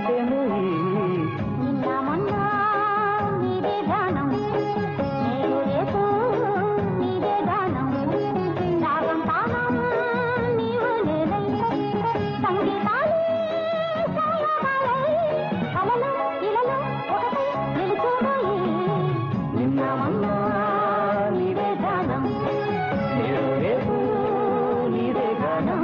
ఇంతేను నిన్న మొన్న నీదే గానం నేడు రేపు నీదే గానం రాగం తానం నీవు నేనై సంగీతాలే సాయగాలై అలలు ఇలలు ఒకటై నిలుచున్నాయి నిన్న మొన్న నీదే గానం నేడు రేపు నీదే గానం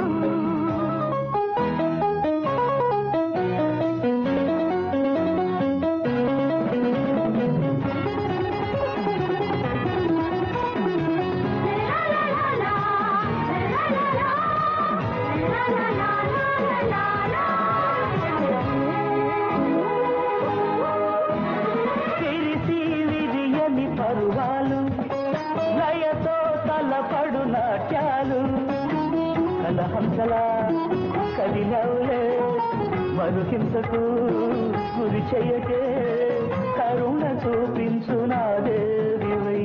తిరిసి విరియని పరువాలు లయతో తలపడు నాట్యాలు కలహంసలా కదిలవులే మరుహింసకు గురి చెయ్యకే కరుణ చూపించు నా దేవివై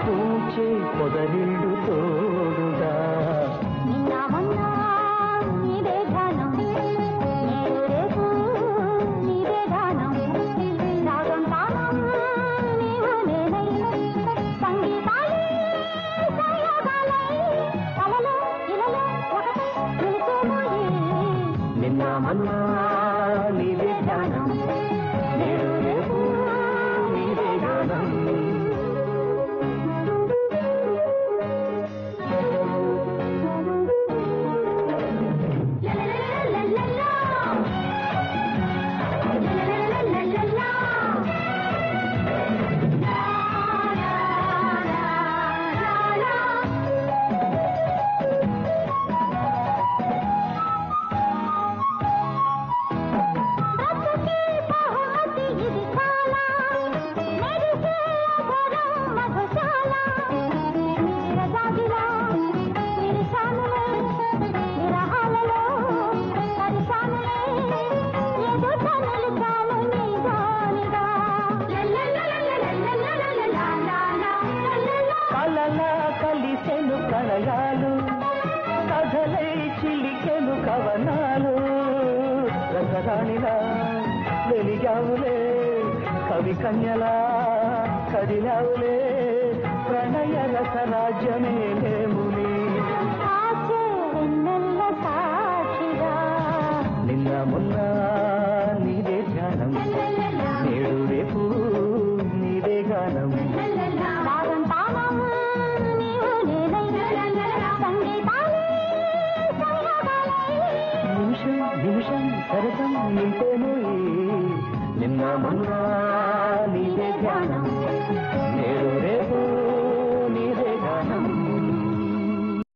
పూచే పొదరిల్లు తోడుగా నిన్న మొన్న నీదే గానం నేడు రేపు నీదే గానం రాగం తానం నీవు నేనై సంగీతాలే సాయగాలై అలలు ఇలలు ఒకటై నిలిచిపోయి నిన్న మొన్న నీదే గానం నేడు రేపు నీదే గానం కలలా కలిసెను ప్రణయాలు కథలై చిలికెను కవనాలు రసరాణిలా వెలిగావులే కవి కన్యలా కదిలావులే ప్రణయ రసరాజ్యమే లేముని నిన్న మొన్న నీదే ధ్యానం నేడు రేపు నీదే గానం రాగం తానం నీవు నేనై సంగీతాలే సాయగాలై నిమిషం నిమిషం సరసం ఇంతేను నిన్న మొన్న నీదే ధ్యానం నేడు రేపు